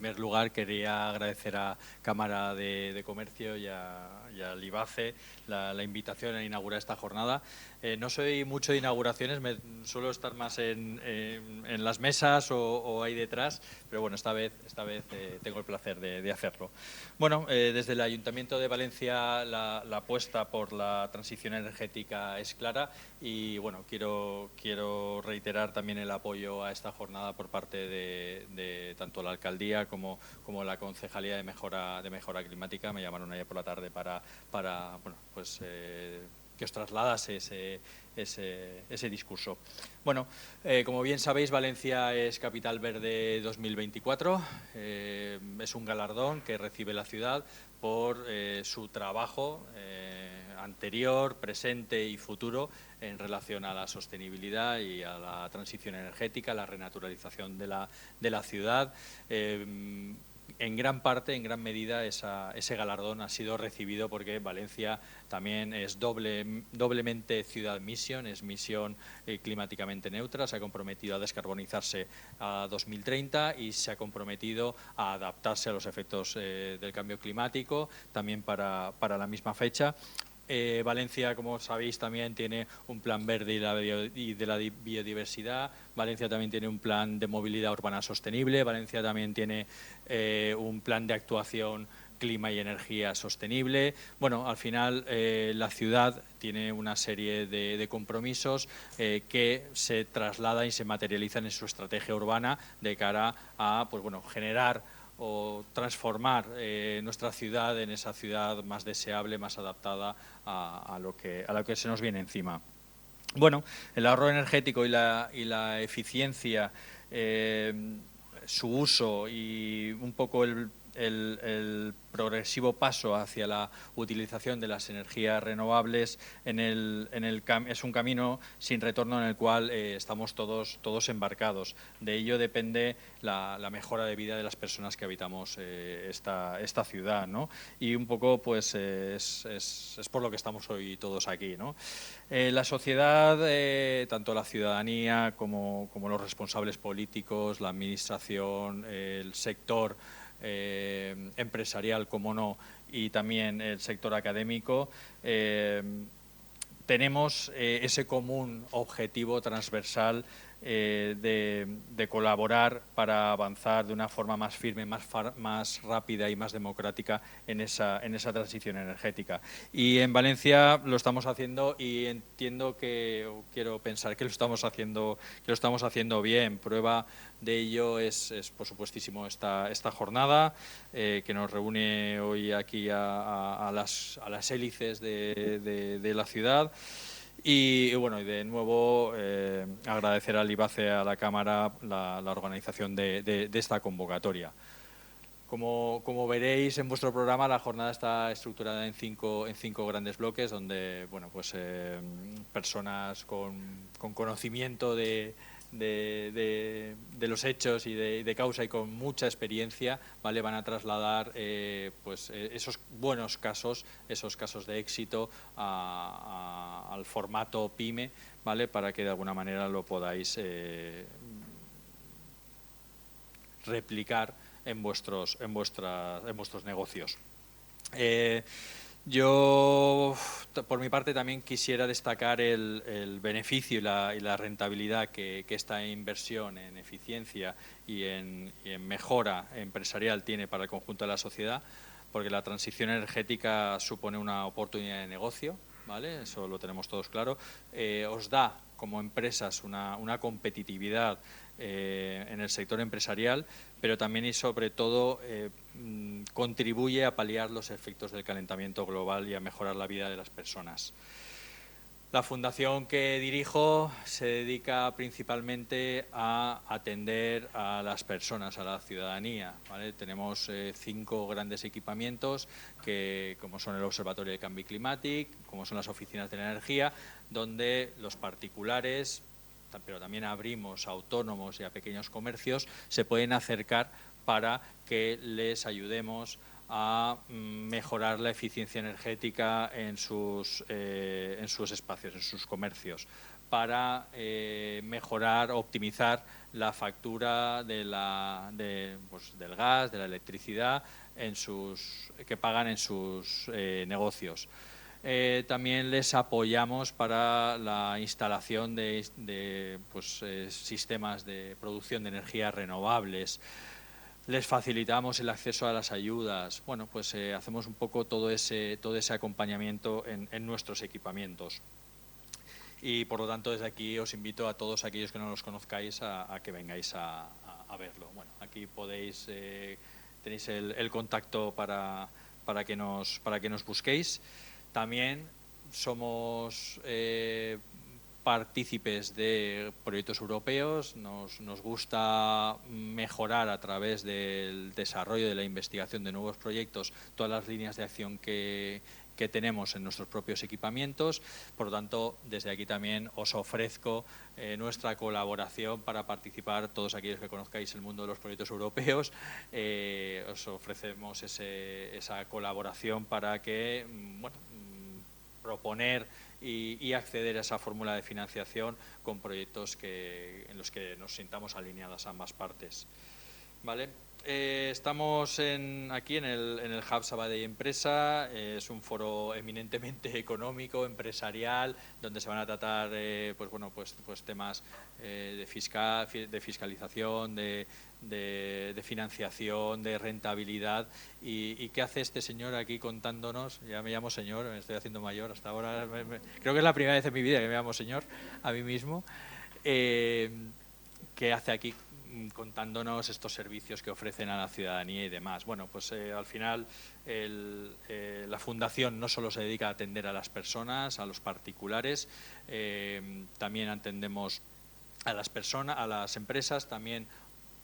primer lugar, quería agradecer a Cámara de Comercio y al IBACE la invitación a inaugurar esta jornada. No soy mucho de inauguraciones, suelo estar más en las mesas o ahí detrás, pero bueno, esta vez tengo el placer de hacerlo. Bueno, desde el Ayuntamiento de Valencia la apuesta por la transición energética es clara y bueno, quiero reiterar también el apoyo a esta jornada por parte de tanto la Alcaldía como la Concejalía de Mejora Climática. Me llamaron ayer por la tarde para bueno, pues que os trasladase ese discurso. Bueno, como bien sabéis, Valencia es Capital Verde 2024. Es un galardón que recibe la ciudad por su trabajo anterior, presente y futuro en relación a la sostenibilidad y a la transición energética, la renaturalización de la ciudad. En gran parte, en gran medida, ese galardón ha sido recibido porque Valencia también es doblemente ciudad mission, es misión climáticamente neutra, se ha comprometido a descarbonizarse a 2030 y se ha comprometido a adaptarse a los efectos del cambio climático también para la misma fecha. Valencia, como sabéis, también tiene un plan verde y de la biodiversidad. Valencia también tiene un plan de movilidad urbana sostenible. Valencia también tiene un plan de actuación clima y energía sostenible. Bueno, al final la ciudad tiene una serie de compromisos que se trasladan y se materializan en su estrategia urbana de cara a, pues bueno, generar o transformar nuestra ciudad en esa ciudad más deseable, más adaptada a lo que se nos viene encima. Bueno, el ahorro energético y la eficiencia, su uso y un poco el progresivo paso hacia la utilización de las energías renovables es un camino sin retorno en el cual estamos todos embarcados. De ello depende la mejora de vida de las personas que habitamos esta ciudad, ¿no? Y un poco pues es por lo que estamos hoy todos aquí, ¿no? La sociedad, tanto la ciudadanía como los responsables políticos, la administración, el sector empresarial, como no, y también el sector académico, tenemos ese común objetivo transversal de colaborar para avanzar de una forma más firme, más rápida y más democrática en esa transición energética. Y en Valencia lo estamos haciendo y entiendo o quiero pensar que lo estamos haciendo bien. Prueba de ello es por supuestísimo esta jornada que nos reúne hoy aquí a las hélices de la ciudad. Y bueno, y de nuevo agradecer al IBACE, a la Cámara, la organización de esta convocatoria. Como veréis en vuestro programa, la jornada está estructurada en cinco grandes bloques, donde bueno, pues personas con conocimiento de los hechos y de causa y con mucha experiencia, ¿vale? Van a trasladar esos buenos casos, esos casos de éxito al formato PYME, ¿vale? Para que de alguna manera lo podáis replicar en vuestros negocios. Yo, por mi parte, también quisiera destacar el beneficio y la rentabilidad que esta inversión en eficiencia y en mejora empresarial tiene para el conjunto de la sociedad, porque la transición energética supone una oportunidad de negocio, ¿vale? Eso lo tenemos todos claro. Os da como empresas una competitividad en el sector empresarial, pero también y sobre todo contribuye a paliar los efectos del calentamiento global y a mejorar la vida de las personas. La fundación que dirijo se dedica principalmente a atender a las personas, a la ciudadanía, ¿vale? Tenemos 5 grandes equipamientos como son el Observatorio de Cambio Climático, como son las oficinas de la energía, donde los particulares, pero también abrimos a autónomos y a pequeños comercios, se pueden acercar para que les ayudemos a mejorar la eficiencia energética en sus espacios, en sus comercios. para mejorar, optimizar la factura del gas, de la electricidad que pagan en sus negocios. También les apoyamos para la instalación de sistemas de producción de energías renovables. Les facilitamos el acceso a las ayudas. Bueno, pues hacemos un poco todo ese acompañamiento en nuestros equipamientos. Y por lo tanto, desde aquí os invito a todos aquellos que no los conozcáis a que vengáis a verlo. Bueno, aquí tenéis el contacto para que nos busquéis. También somos partícipes de proyectos europeos, nos gusta mejorar a través del desarrollo de la investigación de nuevos proyectos todas las líneas de acción que tenemos en nuestros propios equipamientos. Por lo tanto, desde aquí también os ofrezco nuestra colaboración para participar. Todos aquellos que conozcáis el mundo de los proyectos europeos, os ofrecemos esa colaboración para que, proponer y acceder a esa fórmula de financiación con proyectos en los que nos sintamos alineadas ambas partes. ¿Vale? Estamos aquí en el Hub Sabadell Empresa. Es un foro eminentemente económico, empresarial, donde se van a tratar temas de fiscalización, de financiación, de rentabilidad. ¿Y qué hace este señor aquí contándonos? Ya me llamo señor, me estoy haciendo mayor hasta ahora. Creo que es la primera vez en mi vida que me llamo señor a mí mismo. ¿Qué hace aquí contándonos estos servicios que ofrecen a la ciudadanía y demás? Bueno, pues al final la Fundación no solo se dedica a atender a las personas, a los particulares, también atendemos a las empresas, también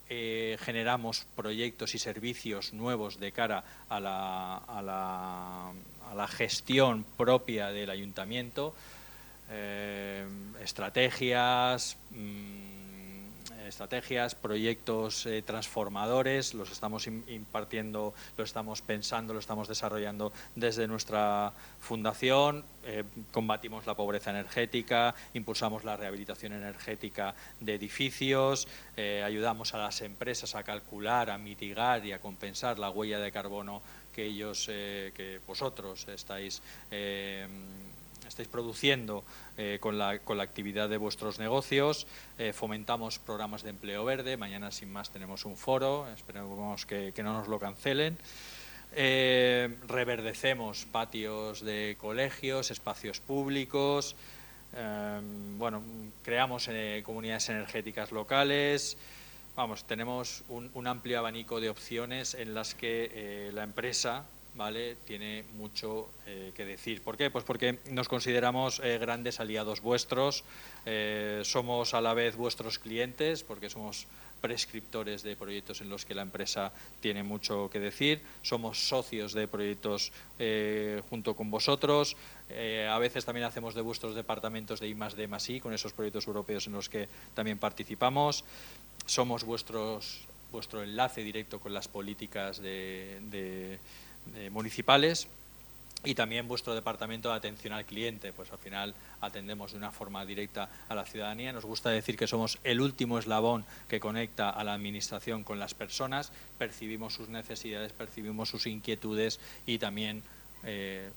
generamos proyectos y servicios nuevos de cara a la gestión propia del ayuntamiento, estrategias, proyectos transformadores, los estamos impartiendo, los estamos pensando, los estamos desarrollando desde nuestra fundación. Combatimos la pobreza energética, impulsamos la rehabilitación energética de edificios, ayudamos a las empresas a calcular, a mitigar y a compensar la huella de carbono que vosotros estáis produciendo con la actividad de vuestros negocios. Fomentamos programas de empleo verde. Mañana, sin más, tenemos un foro, esperemos que no nos lo cancelen. Reverdecemos patios de colegios, espacios públicos. Creamos comunidades energéticas locales. Tenemos un amplio abanico de opciones en las que la empresa, ¿vale?, tiene mucho que decir. ¿Por qué? Pues porque nos consideramos grandes aliados vuestros, somos a la vez vuestros clientes, porque somos prescriptores de proyectos en los que la empresa tiene mucho que decir, somos socios de proyectos junto con vosotros, a veces también hacemos de vuestros departamentos de I+D+I con esos proyectos europeos en los que también participamos, somos vuestro enlace directo con las políticas municipales, y también vuestro departamento de atención al cliente. Pues al final atendemos de una forma directa a la ciudadanía. Nos gusta decir que somos el último eslabón que conecta a la administración con las personas, percibimos sus necesidades, percibimos sus inquietudes y también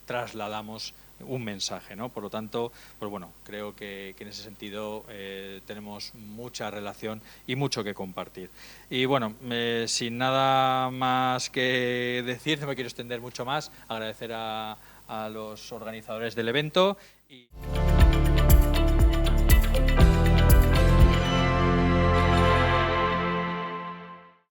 trasladamos un mensaje, ¿no? Por lo tanto, pues bueno, creo que en ese sentido tenemos mucha relación y mucho que compartir. Y bueno, sin nada más que decir, no me quiero extender mucho más, agradecer a los organizadores del evento.